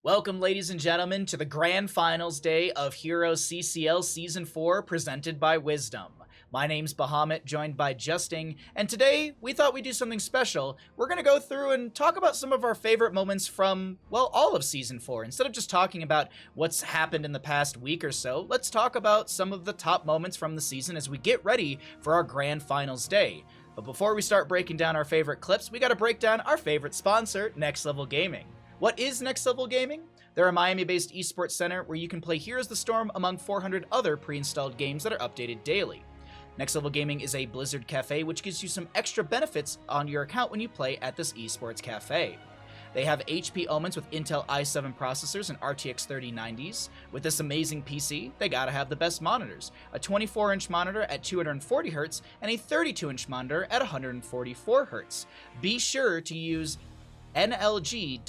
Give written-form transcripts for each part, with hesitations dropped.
Welcome, ladies and gentlemen, to the grand finals day of Heroes CCL Season 4 presented by Wisdom. My name's Bahamut, joined by Justing, and today we thought we'd do something special. We're going to go through and talk about some of our favorite moments from, well, all of Season 4. Instead of just talking about what's happened in the past week or so, let's talk about some of the top moments from the season as we get ready for our grand finals day. But before we start breaking down our favorite clips, we got to break down our favorite sponsor, Next Level Gaming. What is Next Level Gaming? They're a Miami-based esports center where you can play Heroes the Storm among 400 other pre-installed games that are updated daily. Next Level Gaming is a Blizzard cafe which gives you some extra benefits on your account when you play at this esports cafe. They have HP Omens with Intel i7 processors and RTX 3090s. With this amazing PC, they gotta have the best monitors. A 24-inch monitor at 240Hz and a 32-inch monitor at 144Hz. Be sure to use nlg.gg/CCL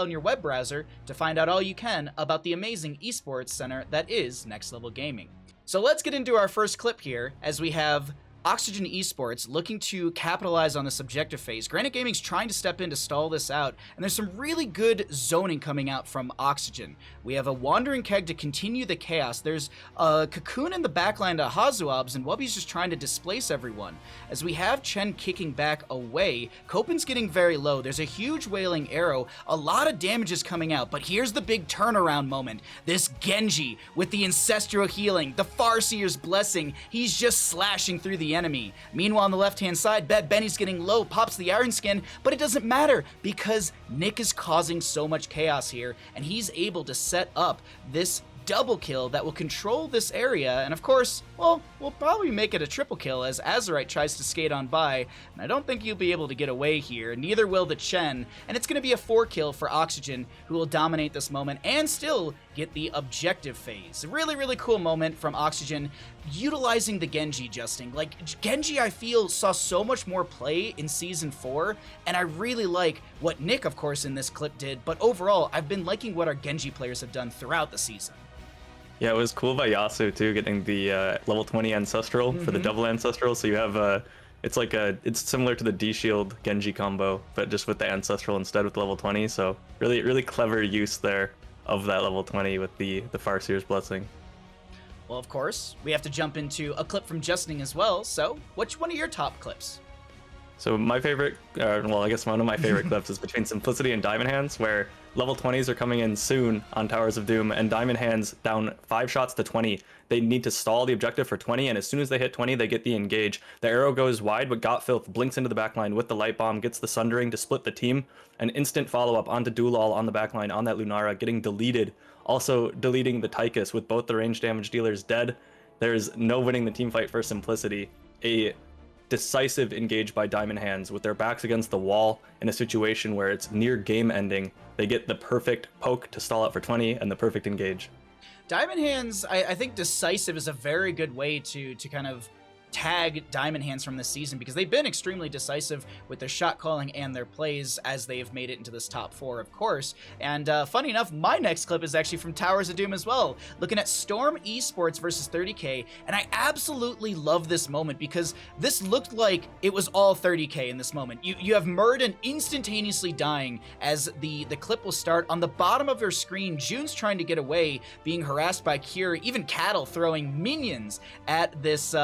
in your web browser to find out all you can about the amazing esports center that is Next Level Gaming. So let's get into our first clip here as we have Oxygen Esports looking to capitalize on this objective phase. Granite Gaming's trying to step in to stall this out, and there's some really good zoning coming out from Oxygen. We have a Wandering Keg to continue the chaos. There's a Cocoon in the backline to Hazuabs, and Wubby's just trying to displace everyone. As we have Chen kicking back away, Copen's getting very low. There's a huge Wailing Arrow. A lot of damage is coming out, but here's the big turnaround moment. This Genji with the Ancestral Healing, the Farseer's Blessing. He's just slashing through the enemy. Meanwhile, on the left-hand side, Benny's getting low, pops the Iron Skin, but it doesn't matter because Nick is causing so much chaos here, and he's able to set up this double kill that will control this area, and of course, well, we'll probably make it a triple kill as Azerite tries to skate on by, and I don't think you'll be able to get away here, neither will the Chen, and it's going to be a 4 kill for Oxygen, who will dominate this moment and still get the objective phase. A really, really cool moment from Oxygen, utilizing the Genji, Justing. Like, Genji, I feel, saw so much more play in Season 4, and I really like what Nick, of course, in this clip did, but overall, I've been liking what our Genji players have done throughout the season. Yeah, it was cool by Yasu too, getting the level 20 Ancestral for the double Ancestral. So you have it's similar to the D Shield Genji combo, but just with the Ancestral instead with level 20. So really, really clever use there of that level 20 with the Farseer's Blessing. Well, of course, we have to jump into a clip from Justing as well. So, which one of your top clips? So my favorite, I guess one of my favorite clips is between Simplicity and Diamond Hands, where level 20s are coming in soon on Towers of Doom, and Diamond Hands down 5 shots to 20. They need to stall the objective for 20, and as soon as they hit 20, they get the engage. The arrow goes wide, but Gotfilth blinks into the backline with the light bomb, gets the Sundering to split the team. An instant follow-up onto Dulal on the backline on that Lunara, getting deleted. Also deleting the Tychus with both the range damage dealers dead. There's no winning the team fight for Simplicity. A decisive engage by Diamond Hands with their backs against the wall in a situation where it's near game ending. They get the perfect poke to stall out for 20 and the perfect engage. Diamond Hands, I think decisive is a very good way to kind of tag Diamond Hands from this season because they've been extremely decisive with their shot calling and their plays as they have made it into this top 4, of course. And funny enough, my next clip is actually from Towers of Doom as well, looking at Storm Esports versus 30K, and I absolutely love this moment because this looked like it was all 30K in this moment. You have Murden instantaneously dying as the clip will start. On the bottom of your screen, June's trying to get away, being harassed by Cure, even Cattle throwing minions at this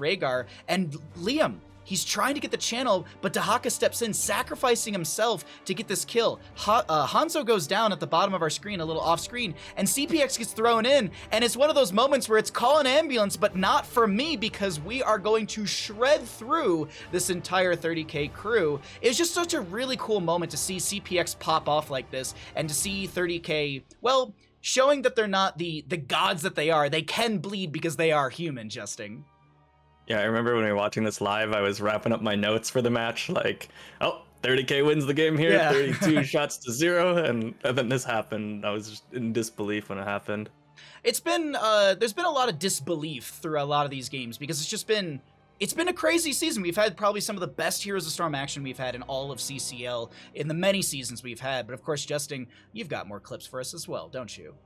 Rhaegar, and Liam, he's trying to get the channel, but Dahaka steps in, sacrificing himself to get this kill. Hanzo goes down at the bottom of our screen, a little off screen, and CPX gets thrown in, and it's one of those moments where it's call an ambulance, but not for me because we are going to shred through this entire 30K crew. It's just such a really cool moment to see CPX pop off like this, and to see 30K, well, showing that they're not the gods that they are. They can bleed because they are human, Justing. Yeah, I remember when we were watching this live, I was wrapping up my notes for the match, like, oh, 30K wins the game here, yeah. 32 shots to 0, and then this happened. I was just in disbelief when it happened. It's been, there's been a lot of disbelief through a lot of these games because it's been a crazy season. We've had probably some of the best Heroes of Storm action we've had in all of CCL in the many seasons we've had, but of course, Justing, you've got more clips for us as well, don't you?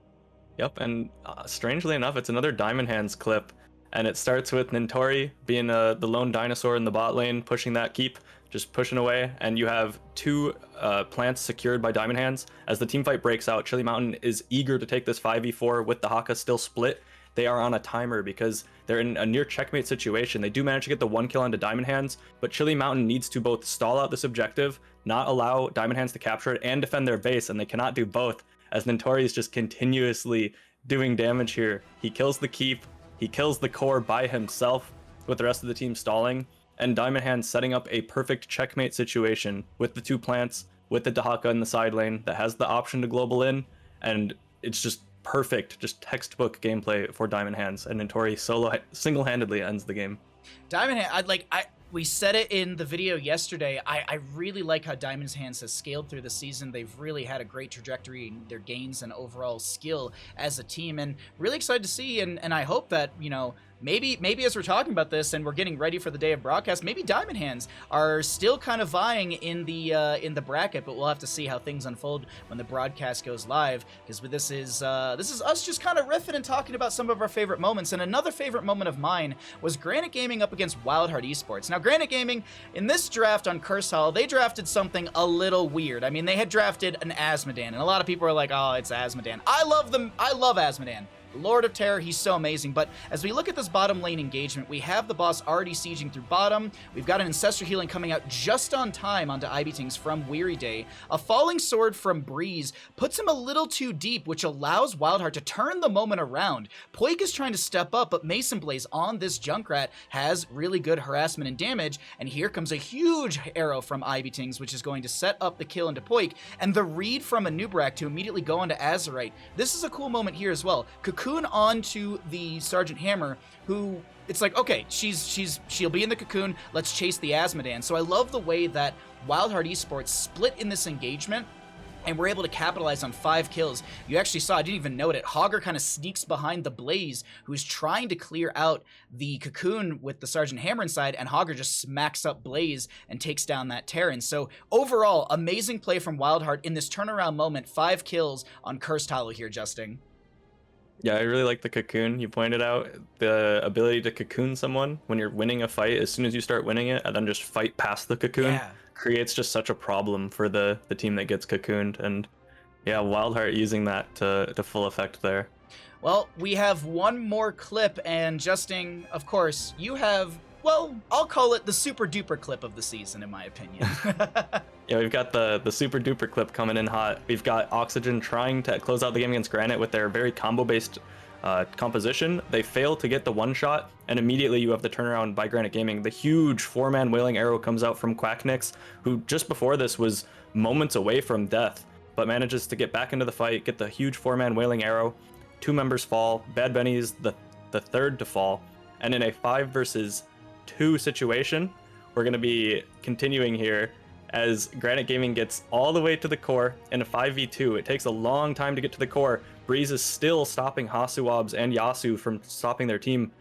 Yep, and strangely enough, it's another Diamond Hands clip. And it starts with Nintori being the lone dinosaur in the bot lane, pushing that keep. just pushing away, and you have two plants secured by Diamond Hands. As the team fight breaks out, Chili Mountain is eager to take this 5v4 with the Haka still split. They are on a timer because they're in a near checkmate situation. They do manage to get the 1 kill onto Diamond Hands, but Chili Mountain needs to both stall out this objective, not allow Diamond Hands to capture it, and defend their base, and they cannot do both, as Nintori is just continuously doing damage here. He kills the keep, he kills the core by himself, with the rest of the team stalling, and Diamond Hands setting up a perfect checkmate situation with the two plants, with the Dahaka in the side lane that has the option to global in, and it's just perfect, just textbook gameplay for Diamond Hands, and Nintori single-handedly ends the game. Diamond Hands, we said it in the video yesterday. I really like how Diamond Hands has scaled through the season. They've really had a great trajectory in their gains and overall skill as a team, and really excited to see, and I hope that, you know, maybe as we're talking about this and we're getting ready for the day of broadcast, maybe Diamond Hands are still kind of vying in the bracket, but we'll have to see how things unfold when the broadcast goes live, because this is us just kind of riffing and talking about some of our favorite moments. And another favorite moment of mine was Granite Gaming up against Wildheart Esports. Now, Granite Gaming, in this draft on Curse Hall, they drafted something a little weird. I mean, they had drafted an Asmodan, and a lot of people are like, oh, it's Asmodan. I love them. I love Asmodan. Lord of Terror, he's so amazing. But as we look at this bottom lane engagement, we have the boss already sieging through bottom. We've got an Ancestor Healing coming out just on time onto Ibitings from Weary Day. A Falling Sword from Breeze puts him a little too deep, which allows Wildheart to turn the moment around. Poik is trying to step up, but Mason Blaze on this Junkrat has really good harassment and damage, and here comes a huge arrow from Ibitings, which is going to set up the kill into Poik, and the read from Anubrak to immediately go onto Azerite. This is a cool moment here as well. Cocoon onto the Sergeant Hammer, who, it's like, okay, she'll be in the cocoon, let's chase the Asmodan. So I love the way that Wildheart Esports split in this engagement, and we're able to capitalize on 5 kills. You actually saw, I didn't even note it, Hogger kind of sneaks behind the Blaze, who's trying to clear out the cocoon with the Sergeant Hammer inside, and Hogger just smacks up Blaze and takes down that Terran. So overall, amazing play from Wildheart in this turnaround moment. 5 kills on Cursed Hollow here, Justin. Yeah, I really like the cocoon. You pointed out the ability to cocoon someone when you're winning a fight. As soon as you start winning it and then just fight past the cocoon, creates just such a problem for the team that gets cocooned. And yeah, Wildheart using that to full effect there. Well, we have one more clip, and Justin, of course, you have, well, I'll call it the super duper clip of the season, in my opinion. Yeah, we've got the super duper clip coming in hot. We've got Oxygen trying to close out the game against Granite with their very combo-based composition. They fail to get the one shot, and immediately you have the turnaround by Granite Gaming. The huge 4-man Wailing Arrow comes out from Quacknix, who just before this was moments away from death, but manages to get back into the fight, get the huge 4-man Wailing Arrow. 2 members fall. Bad Benny's the third to fall. And in a 5 versus 2 situation, we're going to be continuing here as Granite Gaming gets all the way to the core in a 5v2. It takes a long time to get to the core. Breeze is still stopping Hasuabs and Yasu from stopping their team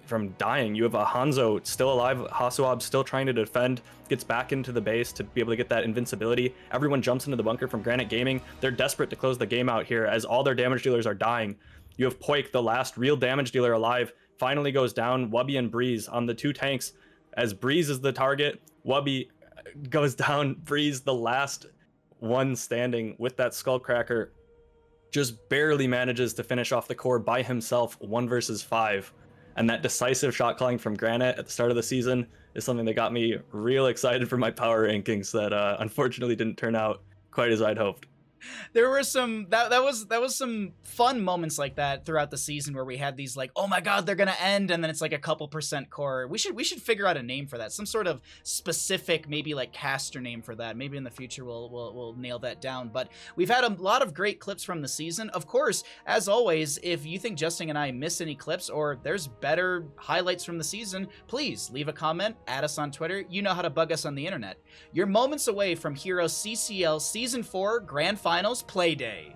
from dying. You have a Hanzo still alive, Hasuab still trying to defend, gets back into the base to be able to get that invincibility. Everyone jumps into the bunker from Granite Gaming. They're desperate to close the game out here as all their damage dealers are dying. You have Poik, the last real damage dealer alive, finally goes down. Wubby and Breeze on the 2 tanks as Breeze is the target. Wubby goes down. Breeze, the last one standing with that Skullcracker, just barely manages to finish off the core by himself, 1 versus 5. And that decisive shot calling from Granite at the start of the season is something that got me real excited for my power rankings that unfortunately didn't turn out quite as I'd hoped. There were some that was some fun moments like that throughout the season where we had these like, oh my god, they're gonna end, and then it's like a couple percent core. We should figure out a name for that, some sort of specific, maybe like caster name for that. Maybe in the future we'll nail that down. But we've had a lot of great clips from the season. Of course, as always, if you think Justin and I miss any clips or there's better highlights from the season, please leave a comment, add us on Twitter. You know how to bug us on the internet. You're moments away from HeroesCCL Season 4 Grand Finals Play Day.